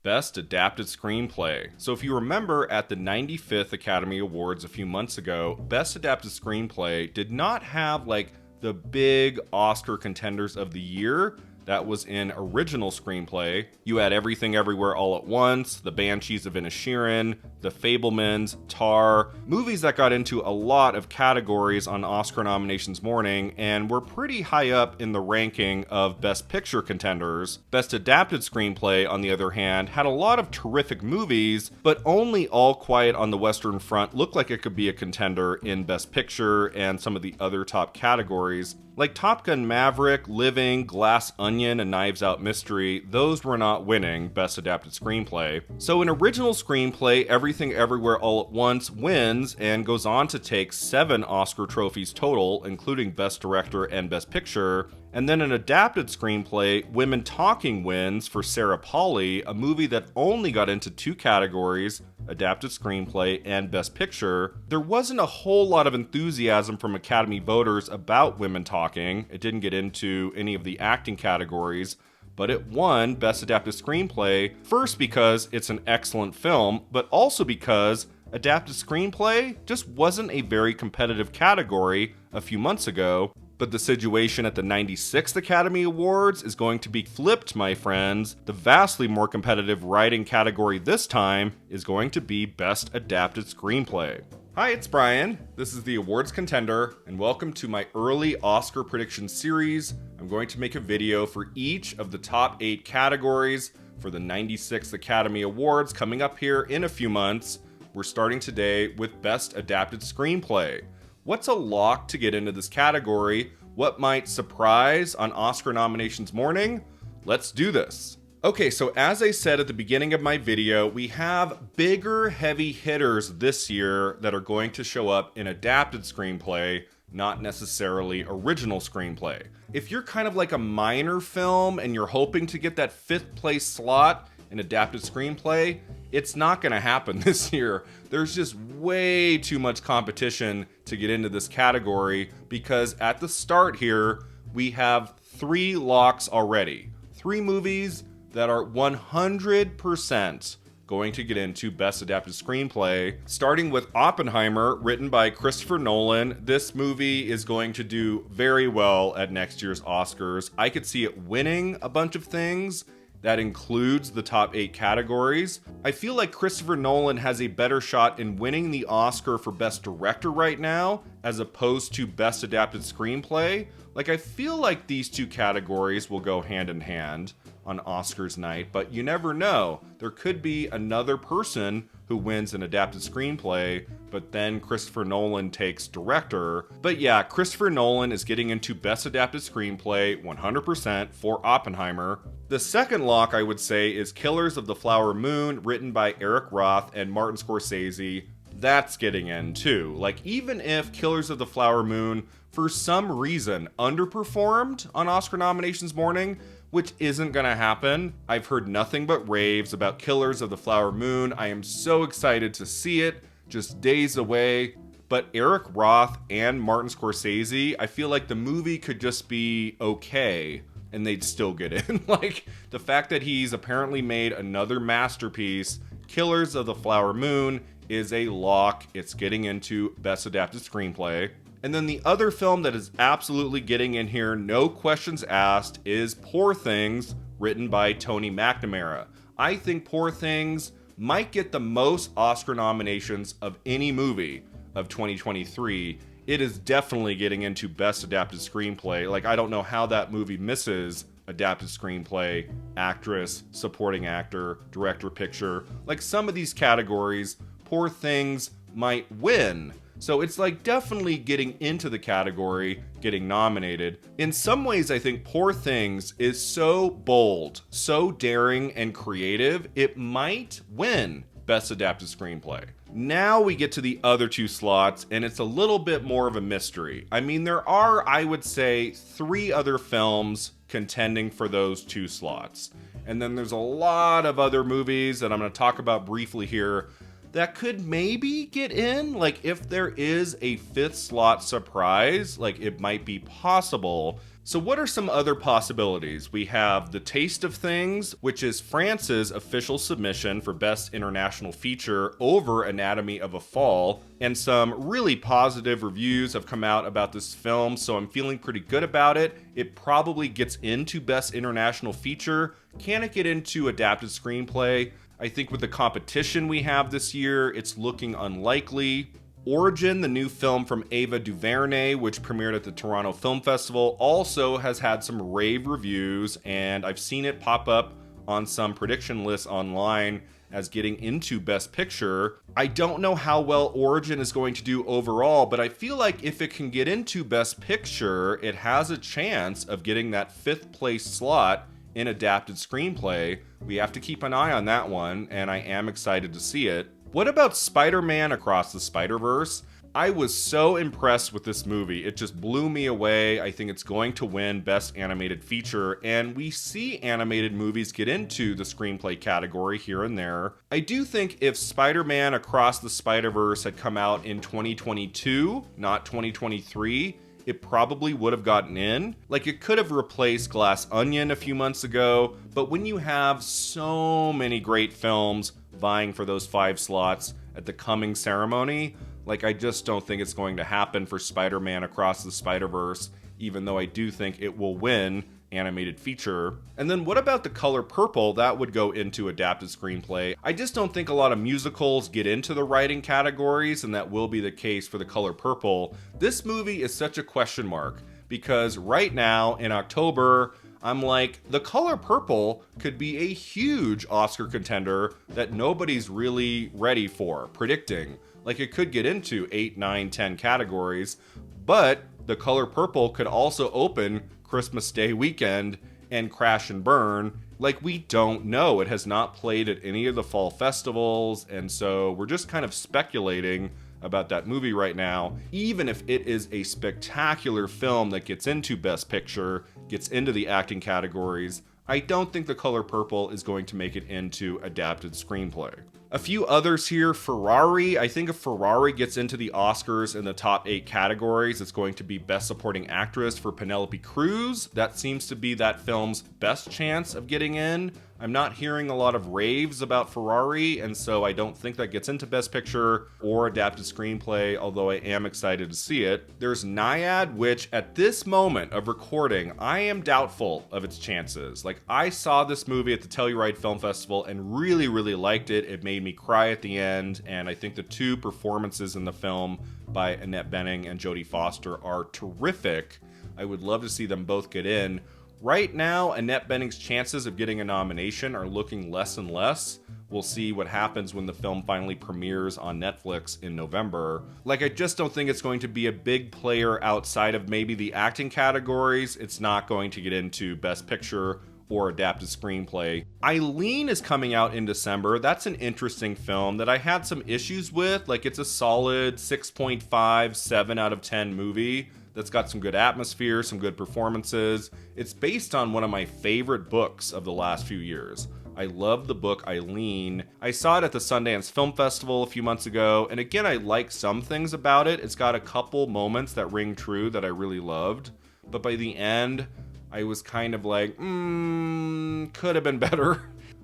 Best Adapted Screenplay. So if you remember at the 95th Academy Awards a few months ago, Best Adapted Screenplay did not have like the big Oscar contenders of the year. That was in original screenplay. You had Everything Everywhere All at Once, The Banshees of Inisherin, The Fabelmans, Tar, movies that got into a lot of categories on Oscar nominations morning and were pretty high up in the ranking of Best Picture contenders. Best Adapted Screenplay, on the other hand, had a lot of terrific movies, but only All Quiet on the Western Front looked like it could be a contender in Best Picture and some of the other top categories. Like Top Gun Maverick, Living, Glass Onion, and Knives Out Mystery, those were not winning Best Adapted Screenplay. So in original screenplay, Everything Everywhere All at Once wins and goes on to take 7 Oscar trophies total, including Best Director and Best Picture. And then in adapted screenplay, Women Talking wins for Sarah Polley, a movie that only got into 2 categories, adapted screenplay and Best Picture. There wasn't a whole lot of enthusiasm from Academy voters about Women Talking. It didn't get into any of the acting categories, but it won Best Adapted Screenplay, first because it's an excellent film, but also because adapted screenplay just wasn't a very competitive category a few months ago. But the situation at the 96th Academy Awards is going to be flipped, my friends. The vastly more competitive writing category this time is going to be Best Adapted Screenplay. Hi, it's Brian. This is the awards contender, and welcome to my early Oscar prediction series. I'm going to make a video for each of the top 8 categories for the 96th Academy Awards coming up here in a few months. We're starting today with Best Adapted Screenplay. What's a lock to get into this category? What might surprise on Oscar nominations morning? Let's do this. Okay, so as I said at the beginning of my video, we have bigger heavy hitters this year that are going to show up in adapted screenplay, not necessarily original screenplay. If you're kind of like a minor film and you're hoping to get that 5th place slot in adapted screenplay, it's not going to happen this year. There's just way too much competition to get into this category because at the start here, we have 3 locks already. 3 movies that are 100% going to get into Best Adapted Screenplay, starting with Oppenheimer, written by Christopher Nolan. This movie is going to do very well at next year's Oscars. I could see it winning a bunch of things. That includes the top 8 categories. I feel like Christopher Nolan has a better shot in winning the Oscar for Best Director right now, as opposed to Best Adapted Screenplay. Like, I feel like these 2 categories will go hand in hand on Oscars night, but you never know. There could be another person who wins an adapted screenplay, but then Christopher Nolan takes director. But yeah, Christopher Nolan is getting into Best Adapted Screenplay 100% for Oppenheimer. The second lock, I would say, is Killers of the Flower Moon, written by Eric Roth and Martin Scorsese. That's getting in too. Like, even if Killers of the Flower Moon, for some reason, underperformed on Oscar nominations morning, which isn't gonna happen. I've heard nothing but raves about Killers of the Flower Moon. I am so excited to see it, just days away. But Eric Roth and Martin Scorsese, I feel like the movie could just be okay and they'd still get in. Like, the fact that he's apparently made another masterpiece, Killers of the Flower Moon, is a lock. It's getting into Best Adapted Screenplay. And then the other film that is absolutely getting in here, no questions asked, is Poor Things, written by Tony McNamara. I think Poor Things might get the most Oscar nominations of any movie of 2023. It is definitely getting into Best Adapted Screenplay. Like, I don't know how that movie misses adapted screenplay, actress, supporting actor, director, picture. Like, some of these categories, Poor Things might win. So it's like definitely getting into the category, getting nominated. In some ways, I think Poor Things is so bold, so daring and creative, it might win Best Adapted Screenplay. Now we get to the other 2 slots, and it's a little bit more of a mystery. I mean, there are, I would say, 3 other films contending for those 2 slots. And then there's a lot of other movies that I'm going to talk about briefly here that could maybe get in. Like, if there is a 5th slot surprise, like, it might be possible. So what are some other possibilities? We have The Taste of Things, which is France's official submission for Best International Feature over Anatomy of a Fall, and some really positive reviews have come out about this film, so I'm feeling pretty good about it. It probably gets into Best International Feature. Can it get into Adapted Screenplay? I think with the competition we have this year, it's looking unlikely. Origin, the new film from Ava DuVernay, which premiered at the Toronto Film Festival, also has had some rave reviews, and I've seen it pop up on some prediction lists online as getting into Best Picture. I don't know how well Origin is going to do overall, but I feel like if it can get into Best Picture, it has a chance of getting that 5th place slot in Adapted Screenplay. We have to keep an eye on that one, and I am excited to see it. What about Spider-Man Across the Spider-Verse? I was so impressed with this movie. It just blew me away. I think it's going to win Best Animated Feature, and we see animated movies get into the screenplay category here and there. I do think if Spider-Man Across the Spider-Verse had come out in 2022, not 2023, it probably would have gotten in. Like, it could have replaced Glass Onion a few months ago, but when you have so many great films vying for those 5 slots at the coming ceremony, like, I just don't think it's going to happen for Spider-Man Across the Spider-Verse, even though I do think it will win animated feature. And then what about The Color Purple? That would go into Adapted Screenplay. I just don't think a lot of musicals get into the writing categories, and that will be the case for The Color Purple. This movie is such a question mark, because right now in October, I'm like, The Color Purple could be a huge Oscar contender that nobody's really ready for, predicting. Like, it could get into 8, 9, 10 categories, but The Color Purple could also open Christmas Day weekend and crash and burn. Like, we don't know. It has not played at any of the fall festivals, and so we're just kind of speculating about that movie right now. Even if it is a spectacular film that gets into Best Picture, gets into the acting categories, I don't think The Color Purple is going to make it into Adapted Screenplay. A few others here. Ferrari. I think if Ferrari gets into the Oscars in the top 8 categories, it's going to be Best Supporting Actress for Penelope Cruz. That seems to be that film's best chance of getting in. I'm not hearing a lot of raves about Ferrari, and so I don't think that gets into Best Picture or Adapted Screenplay, although I am excited to see it. There's Naiad, which at this moment of recording, I am doubtful of its chances. Like, I saw this movie at the Telluride Film Festival and really, really liked it. It made me cry at the end, and I think the 2 performances in the film by Annette Bening and Jodie Foster are terrific. I would love to see them both get in. Right now, Annette Bening's chances of getting a nomination are looking less and less. We'll see what happens when the film finally premieres on Netflix in November. Like, I just don't think it's going to be a big player outside of maybe the acting categories. It's not going to get into Best Picture or Adapted Screenplay. Eileen is coming out in December. That's an interesting film that I had some issues with. Like, it's a solid 6.5, 7 out of 10 movie that's got some good atmosphere, some good performances. It's based on one of my favorite books of the last few years. I love the book Eileen. I saw it at the Sundance Film Festival a few months ago, and again, I like some things about it. It's got a couple moments that ring true that I really loved, but by the end, I was kind of like, could have been better.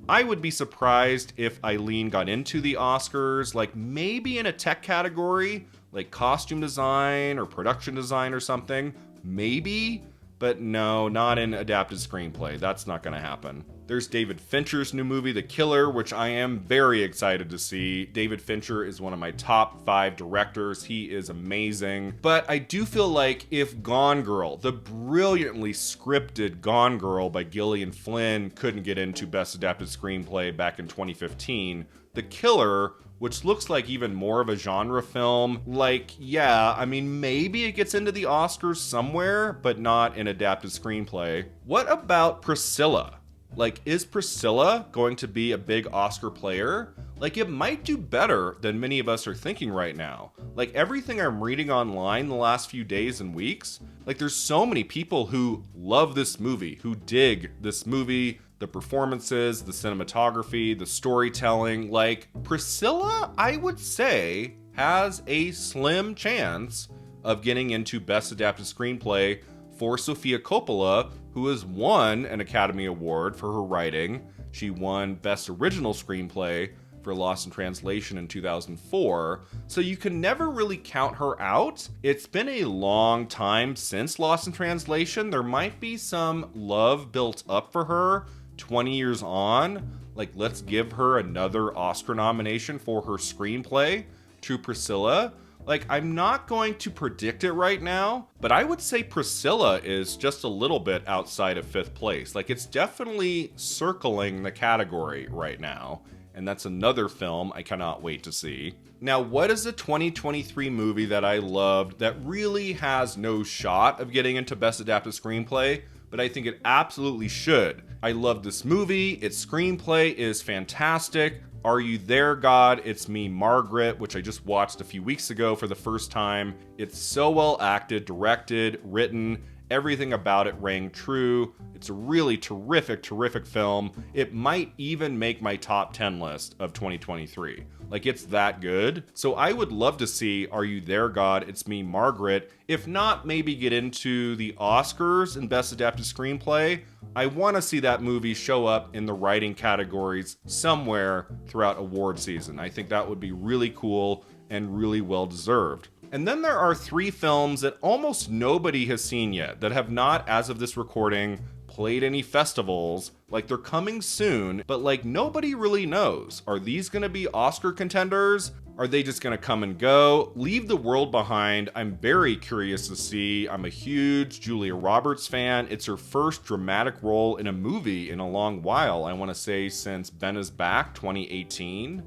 I would be surprised if Eileen got into the Oscars, like maybe in a tech category, like costume design or production design or something, maybe, but no, not in Adapted Screenplay. That's not going to happen. There's David Fincher's new movie, The Killer, which I am very excited to see. David Fincher is one of my top 5 directors. He is amazing. But I do feel like if Gone Girl, the brilliantly scripted Gone Girl by Gillian Flynn, couldn't get into Best Adapted Screenplay back in 2015, The Killer, which looks like even more of a genre film, like, yeah, I mean, maybe it gets into the Oscars somewhere, but not in Adapted Screenplay. What about Priscilla? Like, is Priscilla going to be a big Oscar player? Like, it might do better than many of us are thinking right now. Like, everything I'm reading online the last few days and weeks, like, there's so many people who love this movie, who dig this movie, the performances, the cinematography, the storytelling. Like, Priscilla, I would say, has a slim chance of getting into Best Adapted Screenplay for Sofia Coppola, who has won an Academy Award for her writing. She won Best Original Screenplay for Lost in Translation in 2004, so you can never really count her out. It's been a long time since Lost in Translation. There might be some love built up for her 20 years on. Like, let's give her another Oscar nomination for her screenplay to Priscilla. Like, I'm not going to predict it right now, but I would say Priscilla is just a little bit outside of 5th place. Like, it's definitely circling the category right now. And that's another film I cannot wait to see. Now, what is a 2023 movie that I loved that really has no shot of getting into Best Adapted Screenplay, but I think it absolutely should? I love this movie. Its screenplay is fantastic. Are You There, God? It's Me, Margaret, which I just watched a few weeks ago for the first time. It's so well acted, directed, written. Everything about it rang true. It's a really terrific, terrific film. It might even make my top 10 list of 2023. Like, it's that good. So I would love to see Are You There, God? It's Me, Margaret. If not, maybe get into the Oscars in Best Adapted Screenplay. I want to see that movie show up in the writing categories somewhere throughout award season. I think that would be really cool and really well deserved. And then there are 3 films that almost nobody has seen yet that have not, as of this recording, played any festivals. Like, they're coming soon, but like nobody really knows. Are these going to be Oscar contenders? Are they just going to come and go? Leave the World Behind. I'm very curious to see. I'm a huge Julia Roberts fan. It's her first dramatic role in a movie in a long while. I want to say since Ben is Back 2018.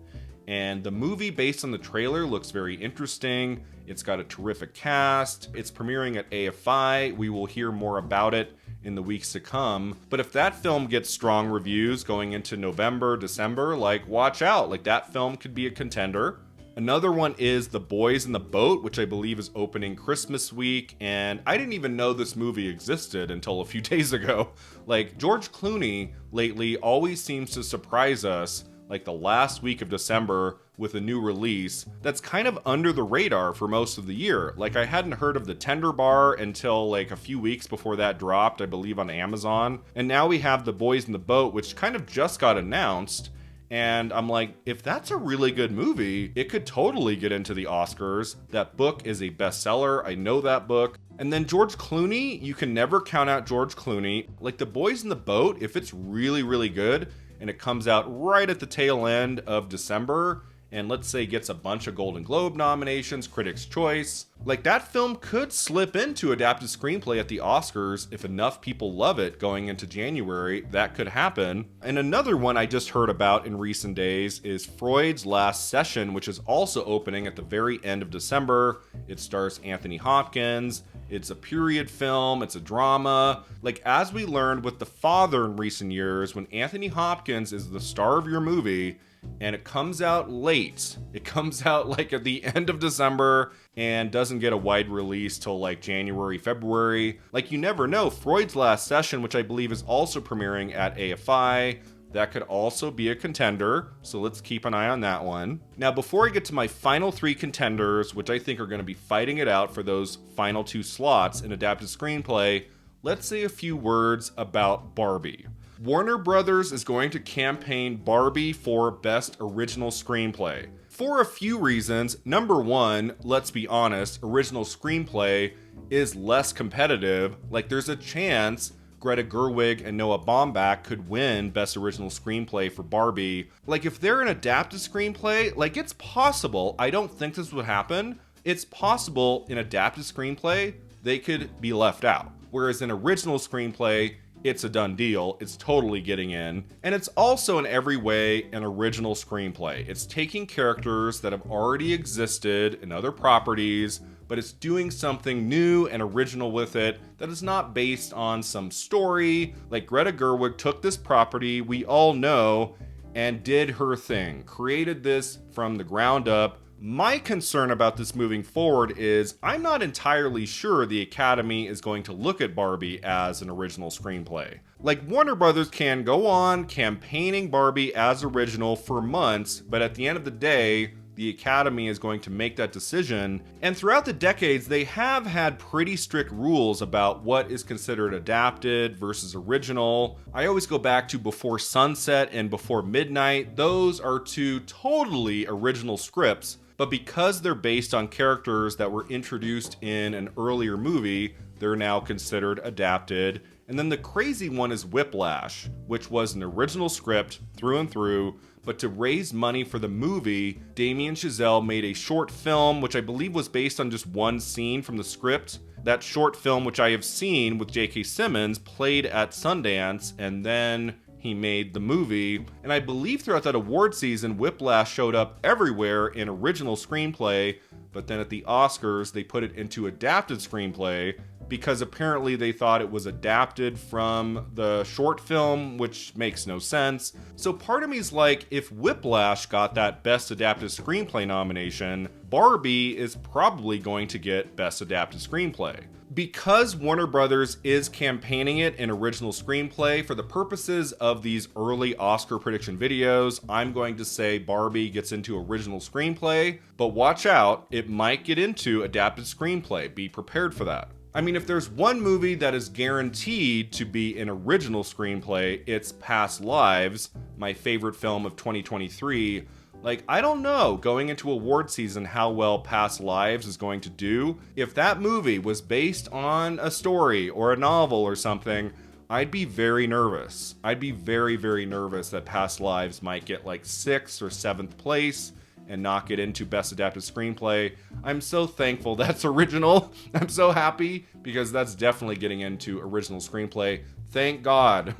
And the movie, based on the trailer, looks very interesting. It's got a terrific cast. It's premiering at AFI. We will hear more about it in the weeks to come. But if that film gets strong reviews going into November, December, like, watch out. Like, that film could be a contender. Another one is The Boys in the Boat, which I believe is opening Christmas week. And I didn't even know this movie existed until a few days ago. Like, George Clooney lately always seems to surprise us like the last week of December with a new release that's kind of under the radar for most of the year. Like, I hadn't heard of The Tender Bar until like a few weeks before that dropped, I believe on Amazon. And now we have The Boys in the Boat, which kind of just got announced. And I'm like, if that's a really good movie, it could totally get into the Oscars. That book is a bestseller. I know that book. And then George Clooney, you can never count out George Clooney. Like, The Boys in the Boat, if it's really, really good, and it comes out right at the tail end of December, and let's say gets a bunch of Golden Globe nominations, Critics' Choice, like, that film could slip into Adapted Screenplay at the Oscars if enough people love it going into January. That could happen. And another one I just heard about in recent days is Freud's Last Session, which is also opening at the very end of December. It stars Anthony Hopkins. It's a period film, it's a drama. Like, as we learned with The Father in recent years, when Anthony Hopkins is the star of your movie, and it comes out late, it comes out like at the end of December, and doesn't get a wide release till like January, February. Like, you never know. Freud's Last Session, which I believe is also premiering at AFI, that could also be a contender, so let's keep an eye on that one. Now, before I get to my final 3 contenders, which I think are going to be fighting it out for those final 2 slots in Adapted Screenplay, let's say a few words about Barbie. Warner Brothers is going to campaign Barbie for Best Original Screenplay. For a few reasons. Number 1, let's be honest, original screenplay is less competitive. Like, there's a chance Greta Gerwig and Noah Baumbach could win Best Original Screenplay for Barbie. Like, if they're an adapted screenplay, like, it's possible. I don't think this would happen. It's possible in adapted screenplay, they could be left out. Whereas in original screenplay, it's a done deal. It's totally getting in. And it's also in every way an original screenplay. It's taking characters that have already existed in other properties, but it's doing something new and original with it that is not based on some story. Like, Greta Gerwig took this property we all know and did her thing, created this from the ground up. My concern about this moving forward is I'm not entirely sure the Academy is going to look at Barbie as an original screenplay. Like, Warner Brothers can go on campaigning Barbie as original for months, but at the end of the day, the Academy is going to make that decision. And throughout the decades, they have had pretty strict rules about what is considered adapted versus original. I always go back to Before Sunset and Before Midnight. Those are two totally original scripts, but because they're based on characters that were introduced in an earlier movie, they're now considered adapted. And then the crazy one is Whiplash, which was an original script through and through, but to raise money for the movie, Damien Chazelle made a short film, which I believe was based on just one scene from the script. That short film, which I have seen with J.K. Simmons, played at Sundance, and then he made the movie. And I believe throughout that award season, Whiplash showed up everywhere in original screenplay, but then at the Oscars, they put it into adapted screenplay, because apparently they thought it was adapted from the short film, which makes no sense. So part of me's like, if Whiplash got that Best Adapted Screenplay nomination, Barbie is probably going to get Best Adapted Screenplay. Because Warner Brothers is campaigning it in original screenplay, for the purposes of these early Oscar prediction videos, I'm going to say Barbie gets into original screenplay, but watch out, it might get into adapted screenplay. Be prepared for that. I mean, if there's one movie that is guaranteed to be an original screenplay, it's Past Lives, my favorite film of 2023. Like, I don't know, going into award season, how well Past Lives is going to do. If that movie was based on a story or a novel or something, I'd be very nervous. I'd be very, very nervous that Past Lives might get like 6th or 7th place and not get into Best Adapted Screenplay. I'm so thankful that's original. I'm so happy, because that's definitely getting into original screenplay. Thank God.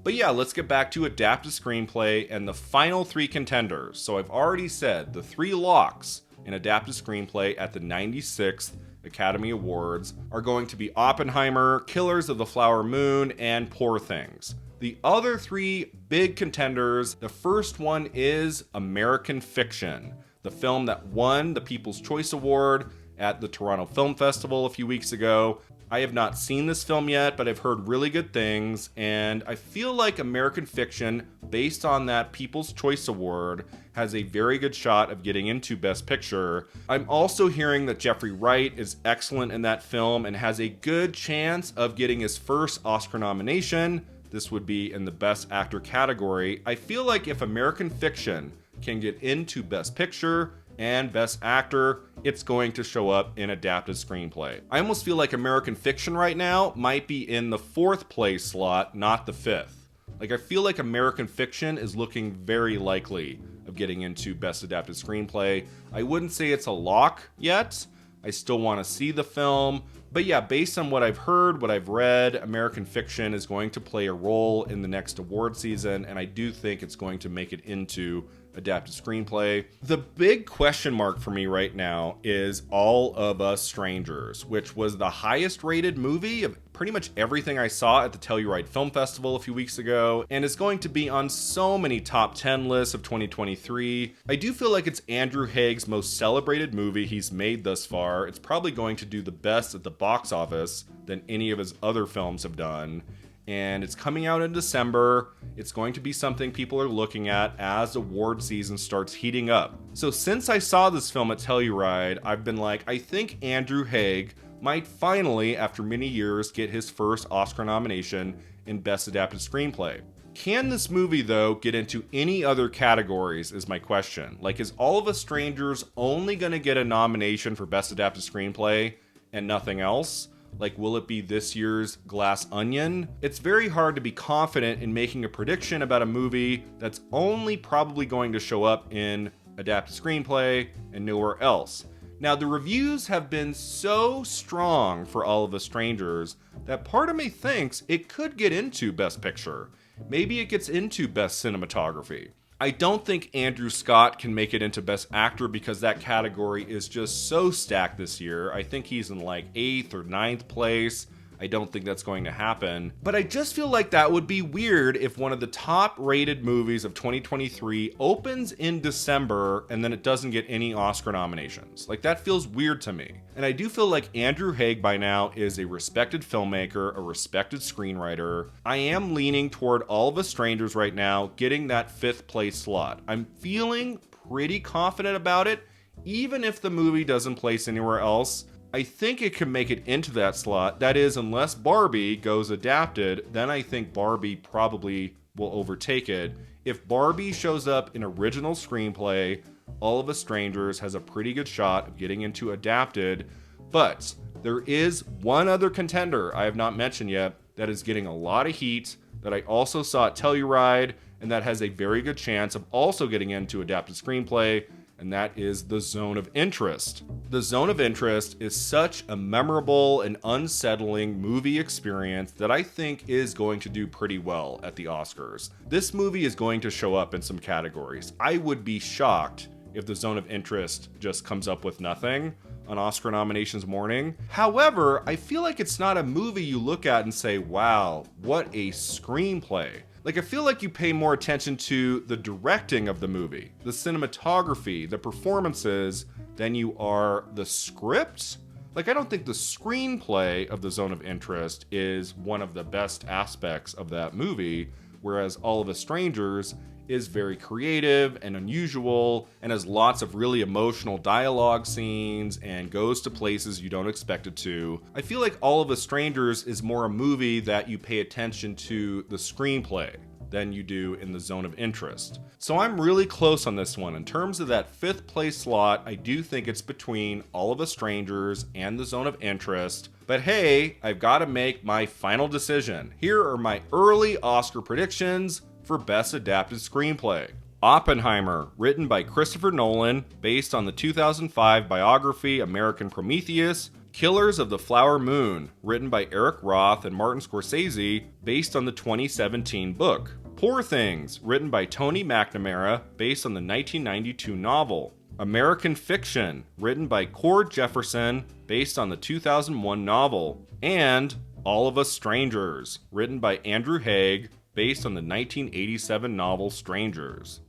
But yeah, let's get back to Adapted Screenplay and the final 3 contenders. So I've already said the 3 locks in Adapted Screenplay at the 96th Academy Awards are going to be Oppenheimer, Killers of the Flower Moon, and Poor Things. The other 3 big contenders, the first one is American Fiction, the film that won the People's Choice Award at the Toronto Film Festival a few weeks ago. I have not seen this film yet, but I've heard really good things, and I feel like American Fiction, based on that People's Choice Award, has a very good shot of getting into Best Picture. I'm also hearing that Jeffrey Wright is excellent in that film and has a good chance of getting his first Oscar nomination. This would be in the Best Actor category. I feel like if American Fiction can get into Best Picture and Best Actor, it's going to show up in Adapted Screenplay. I almost feel like American Fiction right now might be in the 4th place slot, not the 5th. Like, I feel like American Fiction is looking very likely of getting into Best Adapted Screenplay. I wouldn't say it's a lock yet. I still want to see the film. But yeah, based on what I've heard, what I've read, American Fiction is going to play a role in the next award season, and I do think it's going to make it into Adapted Screenplay. The big question mark for me right now is All of Us Strangers, which was the highest rated movie of pretty much everything I saw at the Telluride Film Festival a few weeks ago, and is going to be on so many top 10 lists of 2023. I do feel like it's Andrew Haig's most celebrated movie he's made thus far. It's probably going to do the best at the box office than any of his other films have done. And it's coming out in December. It's going to be something people are looking at as award season starts heating up. So since I saw this film at Telluride, I've been like, I think Andrew Haig might finally, after many years, get his first Oscar nomination in Best Adapted Screenplay. Can this movie, though, get into any other categories is my question. Like, is All of Us Strangers only going to get a nomination for Best Adapted Screenplay and nothing else? Like, will it be this year's Glass Onion? It's very hard to be confident in making a prediction about a movie that's only probably going to show up in Adapted Screenplay and nowhere else. Now, the reviews have been so strong for All of Us Strangers that part of me thinks it could get into Best Picture. Maybe it gets into Best Cinematography. I don't think Andrew Scott can make it into Best Actor because that category is just so stacked this year. I think he's in like 8th or 9th place. I don't think that's going to happen. But I just feel like that would be weird if one of the top rated movies of 2023 opens in December and then it doesn't get any Oscar nominations. Like, that feels weird to me. And I do feel like Andrew Haig by now is a respected filmmaker, a respected screenwriter. I am leaning toward All of Us Strangers right now, getting that 5th place slot. I'm feeling pretty confident about it, even if the movie doesn't place anywhere else. I think it can make it into that slot. That is, unless Barbie goes adapted, then I think Barbie probably will overtake it. If Barbie shows up in original screenplay, All of Us Strangers has a pretty good shot of getting into adapted. But there is one other contender I have not mentioned yet that is getting a lot of heat, that I also saw at Telluride, and that has a very good chance of also getting into adapted screenplay, and that is The Zone of Interest. The Zone of Interest is such a memorable and unsettling movie experience that I think is going to do pretty well at the Oscars. This movie is going to show up in some categories. I would be shocked if The Zone of Interest just comes up with nothing on Oscar nominations morning. However, I feel like it's not a movie you look at and say, wow, what a screenplay. Like, I feel like you pay more attention to the directing of the movie, the cinematography, the performances, than you are the script. Like, I don't think the screenplay of The Zone of Interest is one of the best aspects of that movie, whereas All of Us Strangers is very creative and unusual and has lots of really emotional dialogue scenes and goes to places you don't expect it to. I feel like All of Us Strangers is more a movie that you pay attention to the screenplay than you do in The Zone of Interest. So I'm really close on this one. In terms of that 5th place slot, I do think it's between All of Us Strangers and The Zone of Interest. But hey, I've got to make my final decision. Here are my early Oscar predictions for Best Adapted Screenplay. Oppenheimer, written by Christopher Nolan, based on the 2005 biography American Prometheus. Killers of the Flower Moon, written by Eric Roth and Martin Scorsese, based on the 2017 book. Poor Things, written by Tony McNamara, based on the 1992 novel. American Fiction, written by Cord Jefferson, based on the 2001 novel. And All of Us Strangers, written by Andrew Haig, based on the 1987 novel Strangers.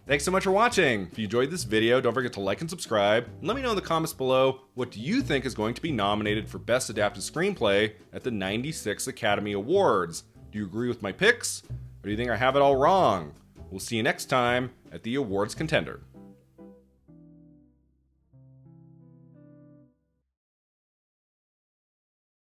Thanks so much for watching. If you enjoyed this video, don't forget to like and subscribe. And let me know in the comments below, what do you think is going to be nominated for Best Adapted Screenplay at the 96 Academy Awards? Do you agree with my picks? Or do you think I have it all wrong? We'll see you next time at the Awards Contender.